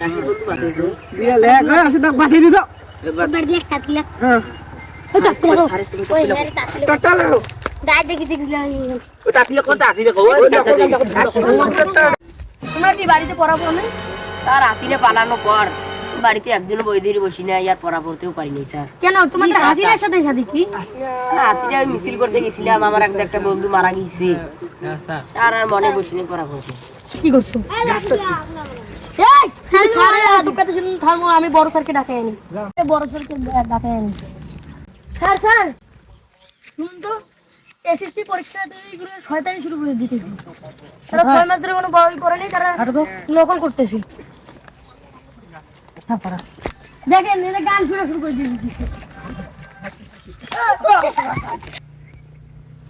রাশি বন্ধু বাতে দে দিয়া লেখ আছে দাও বাতি দিছো এবার দিয়ে কাটলা হ্যাঁ ওই তাসলে গো ওই ওই আরে তাসলে টটল দাই দেখি তাসলে কোনটা আসিলে গো তোমার কি বাড়িতে পড়া পড়ে স্যার আসিলে পালানো পর বাড়িতে একদিনও বই ধরে বসি না আর পড়া পড়তেও পারি নাই স্যার কেন তোমাদের হাসিনের সাথে সাথে কি আসিলে আমি মিছিল করতে গেছিলাম আমার একটা বন্ধু মারা গেছে স্যার আর মনে বসি না পড়া পড়তে কি করছো এই স্যার দুকাতে শুনুন থামো আমি বড় স্যারকে ডাকে আনি বড় স্যারকে ডাকে আনি স্যার স্যার শুনুন তো এসএসসি পরীক্ষা দিয়ে শয়তানি শুরু করে দিতেছি তারা 6 মাস ধরে কোনো বই পড়ে নেই তারা নকল করতেছে দেখেন এটা গান শোনা শুরু করে দিয়েছি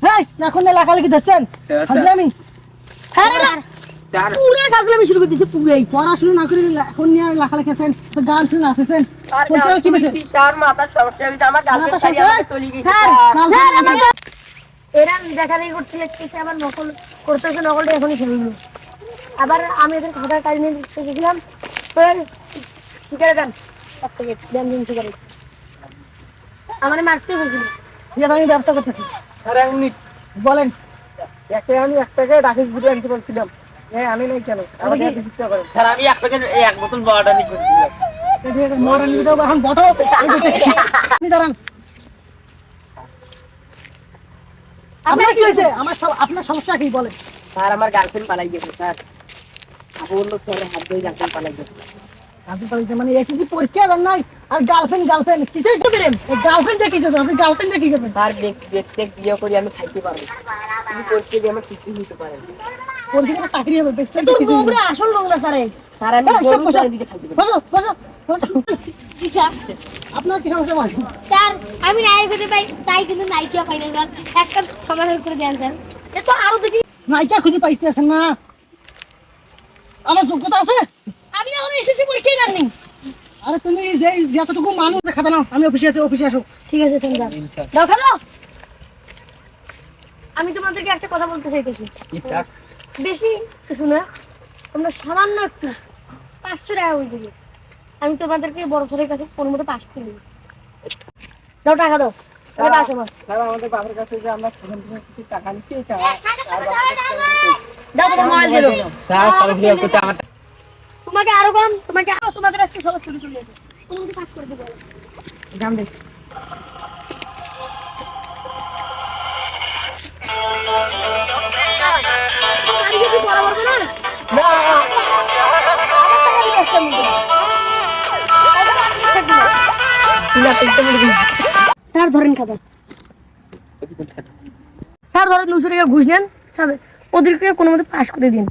হেই এখন লেখালেখি ধরছেন হাজলামি স্যার পুরো ফাজলামি শুরু করে দিয়েছে পুরাই পড়াশোনা না করে এখন নিয়ে লেখালেখি আছেন তো গান শুনে আসেছেন কি বেশি স্যার মাথার সমস্যা হইছে আমার গার্লফ্রেন্ড সারি আমার চলে গেছে এরা দেখাদেখি করতে লাগতেছে আবার নকল করতেছে নকলটা এখনই ছেড়ে দিল আবার আমি এদের খাতার কাজ নিয়ে লিখতে গেছিলাম তো সিগারেট দেন এক প্যাকেট দেন সিগারেট আমার মারতে হয়েছিল ঠিক আছে আমি ব্যবসা করতেছি স্যার এক মিনিট বলেন একে আমি এক প্যাকেট রাখিস বুঝে আনতে বলছিলাম আমি নাই কেন আমাকে চিন্তা করেন স্যার আমি এক প্যাকেট এক বোতল বড়টা নিয়ে করছিলাম মডার্ন ভিডিও এখন বটো আপনি দাঁড়ান আপনার কি হয়েছে আপনার সমস্যা কি বলেন স্যার আমার গার্লফ্রেন্ড পালাই গেছে স্যার আপু বললো স্যার হাত ধরে গার্লফ্রেন্ড পালাই গেছে আপনি পালিয়ে মানে এসএসসি পরীক্ষা দেন নাই আর গার্লফ্রেন্ড কিসের তো করেন গার্লফ্রেন্ড দেখি যাবেন আপনি গার্লফ্রেন্ড দেখি যাবেন স্যার ব্যক্তি বিয়ে করে আমি খাইতে পারবো কিন্তু পরীক্ষা দিয়ে আমার কিছু হতে পারে পরীক্ষা চাকরি হবে বেস্ট তোর বউরে আসল লোকলা স্যারে স্যার আমি গরু চাল দিতে খাইতে পারবো বসো আপনার কি সমস্যা বলেন স্যার আমি নাই হতে পাই তাই কিন্তু নাইকিয়া পাই না স্যার একটা সমাধান করে দেন স্যার এ তো আরো দেখি নায়িকা খুঁজে পাইতেছেন না আমার যোগ্যতা আছে আমি এখন এসএসসি পরীক্ষা দেননি আরে তুমি যে যতটুকু মানুষ খাতা নাও আমি অফিসে আসো ঠিক আছে স্যার দাও খালো আমি তোমাদেরকে একটা কথা বলতে চাইতেছি বেশি কিছু না তোমরা সামান্য একটু 500 টাকা হয়ে যাবে আমি তোমাদেরকে বড় ছেলের কাছে ফোন মতো 500 দিই দাও টাকা দাও টাকা আসো না স্যার আমাদের বাবার কাছে যে আমরা কিছু টাকা নিচ্ছি এটা দাও তোমার মোবাইল দিলো স্যার সরকারি করতে আমার তোমাকে আরো কম তোমাদের আজকে সব শুরু চলে যাবে তুমি কি পাস করে দিবে দাম দে আমি কি বড় বড় না স্যার ধরেন খাতা স্যার ধরেন 200 টাকা ঘুষ নেন স্যার ওদেরকে কোনো মতে পাস করে দিন